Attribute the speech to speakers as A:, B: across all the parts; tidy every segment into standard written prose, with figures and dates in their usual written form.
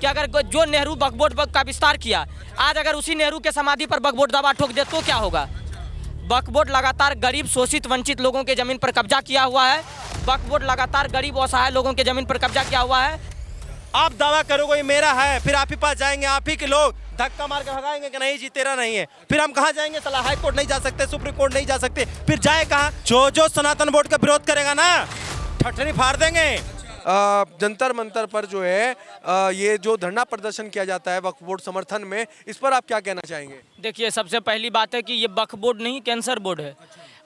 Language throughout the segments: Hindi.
A: कि अगर जो नेहरू वक्फ बोर्ड का विस्तार किया, आज अगर उसी नेहरू के समाधि पर वक्फ बोर्ड दबा ठोक दे तो क्या होगा। वक्फ बोर्ड लगातार गरीब, शोषित, वंचित लोगों के ज़मीन पर कब्जा किया हुआ है। वक्फ बोर्ड लगातार गरीब, असहाय लोगों के ज़मीन पर कब्जा किया हुआ है।
B: आप दावा करोगे ये मेरा है, फिर आप ही पास जाएंगे, आप ही के लोग धक्का मार के भगाएंगे कि नहीं जी तेरा नहीं है। फिर हम कहाँ जाएंगे, सलाह हाई कोर्ट नहीं जा सकते, सुप्रीम कोर्ट नहीं जा सकते, फिर जाए कहाँ। जो सनातन बोर्ड का विरोध करेगा ना, ठठरी फाड़ देंगे।
C: जंतर मंतर पर जो है ये जो धरना प्रदर्शन किया जाता है वक्फ बोर्ड समर्थन में, इस पर आप क्या कहना चाहेंगे?
A: देखिए, सबसे पहली बात है कि ये वक्फ बोर्ड नहीं, कैंसर बोर्ड है।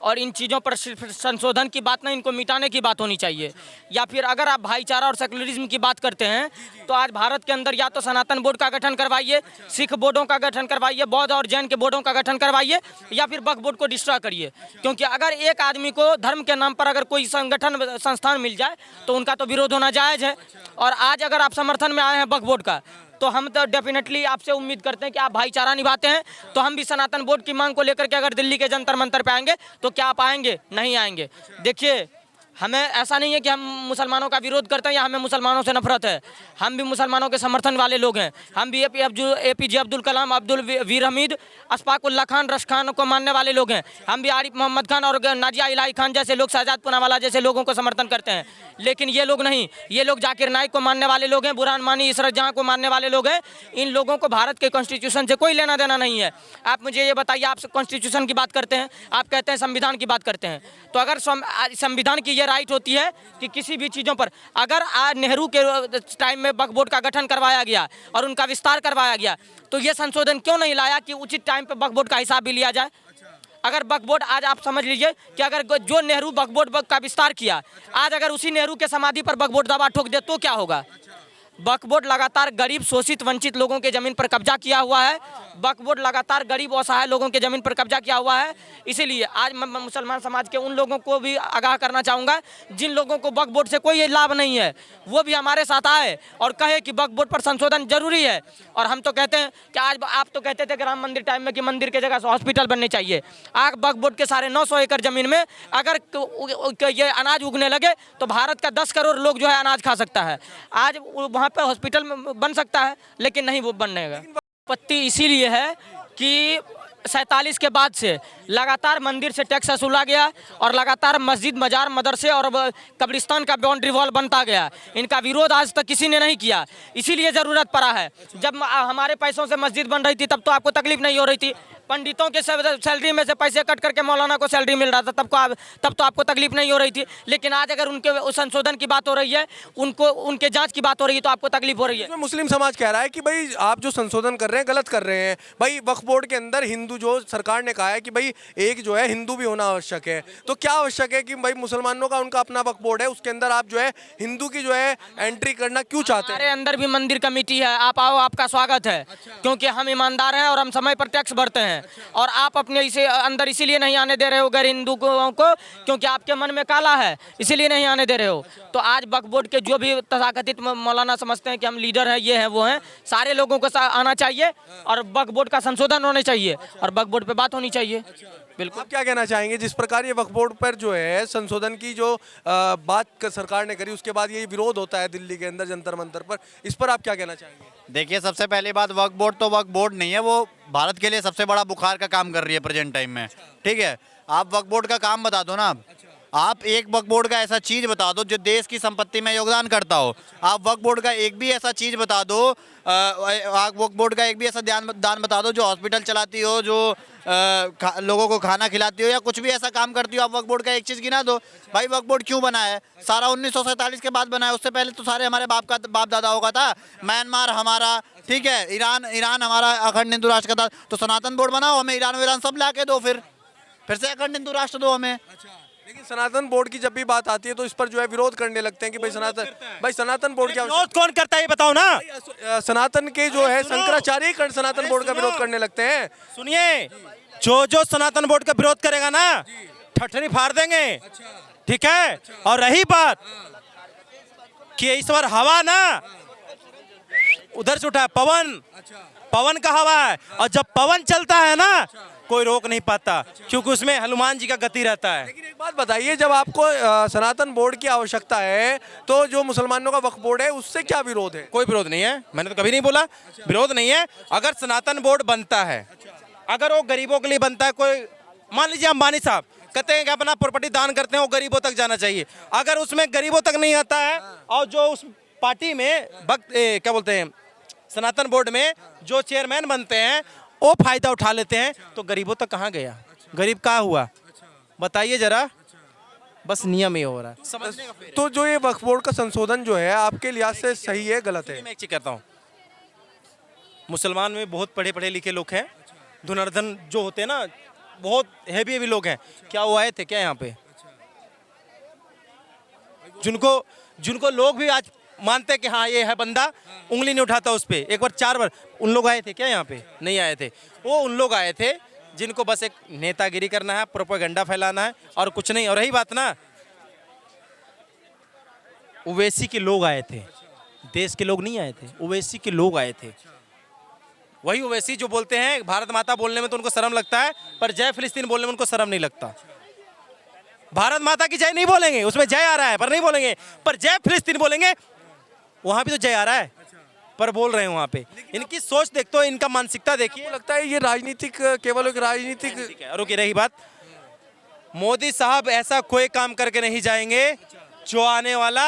A: और इन चीज़ों पर सिर्फ संशोधन की बात नहीं, इनको मिटाने की बात होनी चाहिए। या फिर अगर आप भाईचारा और सेकुलरिज्म की बात करते हैं तो आज भारत के अंदर या तो सनातन बोर्ड का गठन करवाइए, सिख बोर्डों का गठन करवाइए, बौद्ध और जैन के बोर्डों का गठन करवाइए, या फिर वक्फ बोर्ड को डिस्ट्रॉय करिए। क्योंकि अगर एक आदमी को धर्म के नाम पर अगर कोई संगठन संस्थान मिल जाए तो उनका तो विरोध होना जायज़ है। और आज अगर आप समर्थन में आए हैं वक्फ बोर्ड का, तो हम तो डेफिनेटली आपसे उम्मीद करते हैं कि आप भाईचारा निभाते हैं। तो हम भी सनातन बोर्ड की मांग को लेकर के अगर दिल्ली के जंतर मंतर पे आएंगे तो क्या आप आएंगे? नहीं आएंगे। देखिए, हमें ऐसा नहीं है कि हम मुसलमानों का विरोध करते हैं या हमें मुसलमानों से नफरत है। हम भी मुसलमानों के समर्थन वाले लोग हैं। हम भी APJ अब्दुल कलाम, अब्दुल वीर हमीद, अशफाक उल्लाह खान, रश खान को मानने वाले लोग हैं। हम भी आरिफ मोहम्मद खान और नाजिया इलाही खान जैसे लोग, शहजाद पूनावाला जैसे लोगों को समर्थन करते हैं। लेकिन ये लोग नहीं, ये लोग जाकिर नाइक को मानने वाले लोग हैं, बुरहान वानी, इशरत जहां को मानने वाले लोग हैं। इन लोगों को भारत के कॉन्स्टिट्यूशन से कोई लेना देना नहीं है। आप मुझे ये बताइए, आप कॉन्स्टिट्यूशन की बात करते हैं, आप कहते हैं संविधान की बात करते हैं, तो अगर संविधान की ये राइट होती है कि किसी भी चीज़ों पर, अगर आज नेहरू के टाइम में वक्फ बोर्ड का गठन करवाया गया और उनका विस्तार करवाया गया, तो ये संशोधन क्यों नहीं लाया कि उचित टाइम पर वक्फ बोर्ड का हिसाब भी लिया जाए। अगर वक्फ बोर्ड, आज आप समझ लीजिए कि अगर जो नेहरू वक्फ बोर्ड का विस्तार किया, आज अगर उसी नेहरू के समाधि पर वक्फ बोर्ड दबा ठोक दे तो क्या होगा। वक्फ बोर्ड लगातार गरीब, शोषित, वंचित लोगों के ज़मीन पर कब्जा किया हुआ है। वक्फ बोर्ड लगातार गरीब, असहाय लोगों के ज़मीन पर कब्जा किया हुआ है। इसीलिए आज मैं मुसलमान समाज के उन लोगों को भी आगाह करना चाहूँगा जिन लोगों को वक्फ बोर्ड से कोई लाभ नहीं है, वो भी हमारे साथ आए और कहे कि वक्फ बोर्ड पर संशोधन जरूरी है। और हम तो कहते हैं कि आज आप तो कहते थे कि राम मंदिर टाइम में कि मंदिर की जगह हॉस्पिटल बनने चाहिए। आज वक्फ बोर्ड के 950 एकड़ ज़मीन में अगर ये अनाज उगने लगे तो भारत का 10 करोड़ लोग जो है अनाज खा सकता है। आज वहाँ पे हॉस्पिटल में बन सकता है, लेकिन नहीं वो बननेगा। आपत्ति इसीलिए है कि 47 के बाद से लगातार मंदिर से टैक्स वसूला गया और लगातार मस्जिद, मजार, मदरसे और कब्रिस्तान का बाउंड्री वॉल बनता गया। इनका विरोध आज तक किसी ने नहीं किया, इसीलिए ज़रूरत पड़ा है। जब हमारे पैसों से मस्जिद बन रही थी तब तो आपको तकलीफ नहीं हो रही थी। पंडितों के सैलरी में से पैसे कट करके मौलाना को सैलरी मिल रहा था, तब तो आपको तकलीफ नहीं हो रही थी। लेकिन आज अगर उनके संशोधन की बात हो रही है, उनके जांच की बात हो रही है, तो आपको तकलीफ हो रही है।
C: मुस्लिम समाज कह रहा है कि भाई आप जो संशोधन कर रहे हैं गलत कर रहे हैं। भाई वक्फ बोर्ड के अंदर हिंदू, जो सरकार ने कहा है कि भाई एक जो है हिंदू भी होना आवश्यक है, तो क्या आवश्यक है कि भाई मुसलमानों का उनका अपना वक्फ बोर्ड है, उसके अंदर आप जो है हिंदू की जो है एंट्री करना क्यों चाहते हैं?
A: हमारे अंदर भी मंदिर कमेटी है, आप आओ, आपका स्वागत है। क्योंकि हम ईमानदार हैं और हम समय पर टैक्स भरते हैं। और आप अपने इसे अंदर इसीलिए नहीं आने दे रहे हो गैर हिंदुओं को, क्योंकि आपके मन में काला है, इसीलिए नहीं आने दे रहे हो। तो आज वक्फ बोर्ड के जो भी तथाकथित मौलाना समझते हैं कि हम लीडर हैं, ये हैं, वो हैं, सारे लोगों को आना चाहिए और वक्फ बोर्ड का संशोधन होने चाहिए और वक्फ बोर्ड पे बात होनी चाहिए। बिल्कुल।
C: आप क्या कहना चाहेंगे, जिस प्रकार ये वक्फ बोर्ड पर जो है संशोधन की जो बात सरकार ने करी, उसके बाद ये विरोध होता है दिल्ली के अंदर जंतर मंतर पर, इस पर आप क्या कहना चाहेंगे?
D: देखिए, सबसे पहली बात, वक्फ बोर्ड तो वक्फ बोर्ड नहीं है, वो भारत के लिए सबसे बड़ा बुखार का काम कर रही है प्रेजेंट टाइम में। ठीक है, आप वक्फ बोर्ड का काम बता दो ना। आप एक वक्फ बोर्ड का ऐसा चीज़ बता दो जो देश की संपत्ति में योगदान करता हो। आप वक्फ बोर्ड का एक भी ऐसा चीज़ बता दो, आप वक्फ बोर्ड का एक भी ऐसा दान बता दो जो हॉस्पिटल चलाती हो, जो लोगों को खाना खिलाती हो, या कुछ भी ऐसा काम करती हो। आप वक्फ बोर्ड का एक चीज़ गिना दो। भाई वक्फ बोर्ड क्यों बना है? सारा 1947 के बाद बना है, उससे पहले तो सारे हमारे बाप दादाओं का था। म्यांमार हमारा, ठीक है, ईरान हमारा अखंड हिंदू राष्ट्र का था। तो सनातन बोर्ड बनाओ, हमें ईरान सब ला के दो, फिर से अखंड हिंदू राष्ट्र दो हमें।
C: लेकिन सनातन बोर्ड की जब भी बात आती है तो इस पर जो है विरोध करने लगते हैं कि भाई सनातन बोर्ड क्या
B: विरोध कौन करता है ये बताओ ना।
C: सनातन के जो है शंकराचार्य सनातन बोर्ड का विरोध करने लगते हैं।
B: सुनिए, जो सनातन बोर्ड का विरोध करेगा ना, ठठरी फाड़ देंगे। ठीक है, और रही बात कि इस बार हवा ना उधर से उठा है पवन। पवन का हवा है, और जब पवन चलता है ना कोई रोक नहीं पाता, क्योंकि उसमें हनुमान जी का गति रहता है।
C: लेकिन एक बात बताइए, जब आपको सनातन बोर्ड की आवश्यकता है तो जो मुसलमानों का वक्फ बोर्ड है उससे क्या विरोध है?
B: कोई विरोध नहीं है, मैंने तो कभी नहीं बोला विरोध नहीं है। अगर सनातन बोर्ड बनता है, अगर वो गरीबों के लिए बनता है, कोई मान लीजिए अंबानी साहब कहते हैं कि अपना प्रॉपर्टी दान करते हैं, वो गरीबों तक जाना चाहिए, अगर उसमें गरीबों तक नहीं आता है, और जो उस पार्टी में क्या बोलते हैं सनातन बोर्ड में जो चेयरमैन बनते हैं वो फायदा उठा लेते हैं, तो गरीबों तक कहाँ गया? गरीब कहाँ हुआ? बताइए जरा। बस नियम ही हो रहा है, समझने का फेर
C: तो जो ये वक्फ बोर्ड का संशोधन जो है आपके लिहाज से सही है, गलत है?
B: मैं एक चीज कहता हूँ, मुसलमान में बहुत पढ़े पढ़े लिखे लोग हैं, धुनर्धन जो होते हैं ना, बहुत हैवी हैवी लोग हैं। क्या वो आए थे क्या यहाँ पे? जिनको लोग भी आज मानते हैं कि हाँ ये है बंदा, उंगली नहीं उठाता उस पे, एक बार 4 बार, उन लोग आए थे क्या यहाँ पे? नहीं आए थे। वो उन लोग आए थे जिनको बस एक नेतागिरी करना है, प्रोपेगेंडा फैलाना है, और कुछ नहीं। और रही बात ना, ओवैसी के लोग आए थे, देश के लोग नहीं आए थे, ओवैसी के लोग आए थे। वही ओवैसी जो बोलते हैं भारत माता बोलने में तो उनको शर्म लगता है, पर जय फिलिस्तीन बोलने में उनको शर्म नहीं लगता। भारत माता की जय नहीं बोलेंगे, उसमें जय आ रहा है पर नहीं बोलेंगे, पर जय फिलिस्तीन बोलेंगे, वहां भी तो जय आ रहा है पर बोल रहे हैं वहां पे। इनकी सोच देखते हो, इनका मानसिकता देखिए।
C: लगता है ये राजनीतिक, केवल एक राजनीतिक।
B: और रुकी रही बात, मोदी साहब ऐसा कोई काम करके नहीं जाएंगे जो आने वाला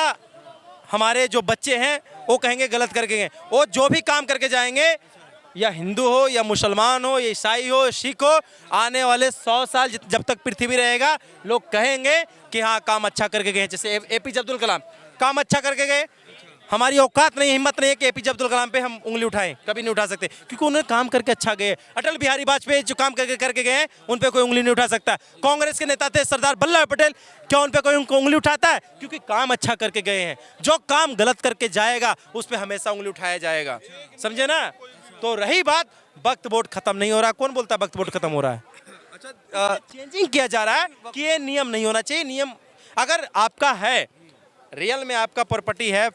B: हमारे जो बच्चे हैं वो कहेंगे गलत करके गए। वो जो भी काम करके जाएंगे, या हिंदू हो या मुसलमान हो या ईसाई हो सिख हो, आने वाले 100 साल जब तक पृथ्वी रहेगा, लोग कहेंगे कि हाँ काम अच्छा करके गए। जैसे एपीजे अब्दुल कलाम काम अच्छा करके गए, हमारी औकात नहीं, हिम्मत नहीं है कि एपीजे अब्दुल कलाम पे हम उंगली उठाएं, कभी नहीं उठा सकते, क्योंकि उन्होंने काम करके अच्छा गए। अटल बिहारी वाजपेयी जो काम करके गए हैं, उन पे कोई उंगली नहीं उठा सकता। कांग्रेस के नेता थे सरदार वल्लभ भाई पटेल, क्या उन पे कोई उंगली उठाता है? क्योंकि काम अच्छा करके गए हैं। जो काम गलत करके जाएगा उस पर हमेशा उंगली उठाया जाएगा, समझे ना? तो रही बात, वक्फ बोर्ड खत्म नहीं हो रहा। कौन बोलता है वक्फ बोर्ड खत्म हो रहा है? चेंजिंग किया जा रहा है कि ये नियम नहीं होना चाहिए। नियम अगर आपका है, रियल में आपका प्रॉपर्टी है,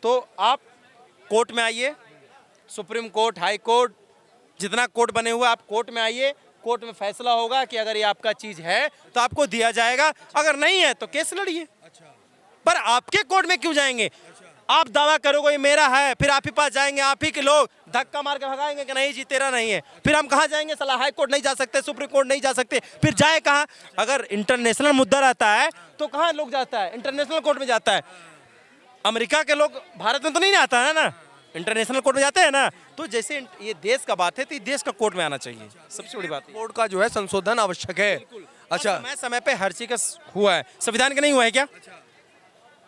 B: तो आप कोर्ट में आइए, सुप्रीम कोर्ट, हाई कोर्ट, जितना कोर्ट बने हुए, आप कोर्ट में आइए, कोर्ट में फैसला होगा कि अगर ये आपका चीज है तो आपको दिया जाएगा, अगर नहीं है तो केस लड़िए। पर आपके कोर्ट में क्यों जाएंगे? आप दावा करोगे ये मेरा है, फिर आप ही पास जाएंगे, आप ही के लोग धक्का मार के भगाएंगे कि नहीं जी तेरा नहीं है। फिर हम कहाँ जाएंगे? साला हाई कोर्ट नहीं जा सकते, सुप्रीम कोर्ट नहीं जा सकते, फिर जाए कहाँ? अगर इंटरनेशनल मुद्दा रहता है तो कहाँ लोग जाता है? इंटरनेशनल कोर्ट में जाता है। अमेरिका के लोग भारत में तो नहीं आता है ना, इंटरनेशनल कोर्ट में जाते हैं ना। तो जैसे ये देश का बात है तो ये देश का कोर्ट में आना चाहिए, सबसे बड़ी बात।
C: बोर्ड का जो है संशोधन आवश्यक है। अच्छा,
B: समय पे हर चीज का हुआ है, संविधान का नहीं हुआ है क्या?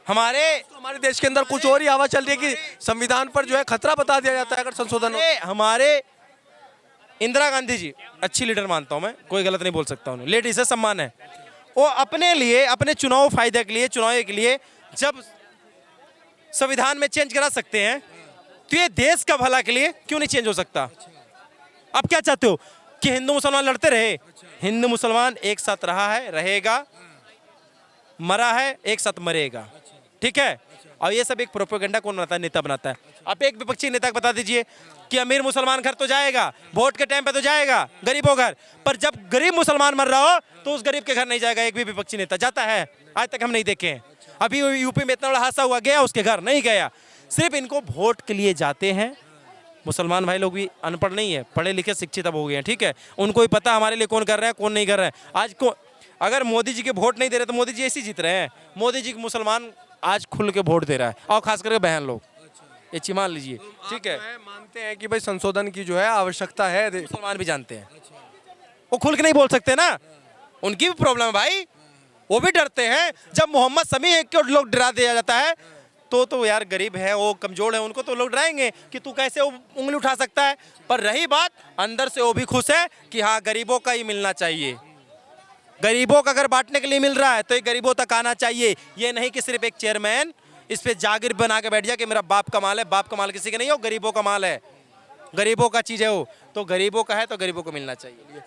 C: हमारे देश के अंदर कुछ और ही आवाज चल रही है कि संविधान पर जो है खतरा बता दिया जाता है अगर संशोधन हो।
B: हमारे इंदिरा गांधी जी अच्छी लीडर मानता हूं मैं, कोई गलत नहीं बोल सकता उन्हें, लेडीज से सम्मान है। वो अपने लिए, अपने चुनाव फायदे के लिए, चुनाव के लिए जब संविधान में चेंज करा सकते हैं, तो ये देश का भला के लिए क्यों नहीं चेंज हो सकता? आप क्या चाहते हो कि हिंदू मुसलमान लड़ते रहे? हिंदू मुसलमान एक साथ रहा है, रहेगा, मरा है, एक साथ मरेगा, ठीक है? और ये सब एक प्रोपेगेंडा कौन बनाता है? नेता बनाता है। आप एक विपक्षी नेता को बता दीजिए कि अमीर मुसलमान घर तो जाएगा, वोट के टाइम पे तो जाएगा, गरीबों घर, पर जब गरीब मुसलमान मर रहा हो तो उस गरीब के घर नहीं जाएगा एक भी विपक्षी नेता। जाता है? आज तक हम नहीं देखे हैं। अभी यूपी में इतना बड़ा हादसा हुआ, गया उसके घर? नहीं गया। सिर्फ इनको वोट के लिए जाते हैं। मुसलमान भाई लोग भी अनपढ़ नहीं है, पढ़े लिखे शिक्षित अब हो गए हैं, ठीक है? उनको ही पता हमारे लिए कौन कर रहा है कौन नहीं कर रहा है। आज को अगर मोदी जी के वोट नहीं दे रहे तो मोदी जी ऐसे जीत रहे हैं। मोदी जी के मुसलमान आज खुल के वोट दे रहा है, और खास करके बहन लोग, ये चीज मान लीजिए, ठीक है?
C: मानते हैं कि भाई संशोधन की जो है आवश्यकता है।
B: मुसलमान भी जानते हैं, वो खुल के नहीं बोल सकते ना, उनकी भी प्रॉब्लम है भाई, वो भी डरते हैं। जब मोहम्मद शमी को लोग डरा दिया जाता है तो यार गरीब है, वो कमजोर है, उनको तो लोग डराएंगे कि तू कैसे उंगली उठा सकता है। पर रही बात, अंदर से वो भी खुश है कि हाँ गरीबों का ही मिलना चाहिए। गरीबों का अगर बांटने के लिए मिल रहा है तो ये गरीबों तक आना चाहिए। ये नहीं कि सिर्फ एक चेयरमैन इस पे जागीर बना के बैठ जाए कि मेरा बाप का माल है। बाप का माल किसी का नहीं है, वो गरीबों का माल है, गरीबों का चीज़ है वो, तो गरीबों का है तो गरीबों को मिलना चाहिए।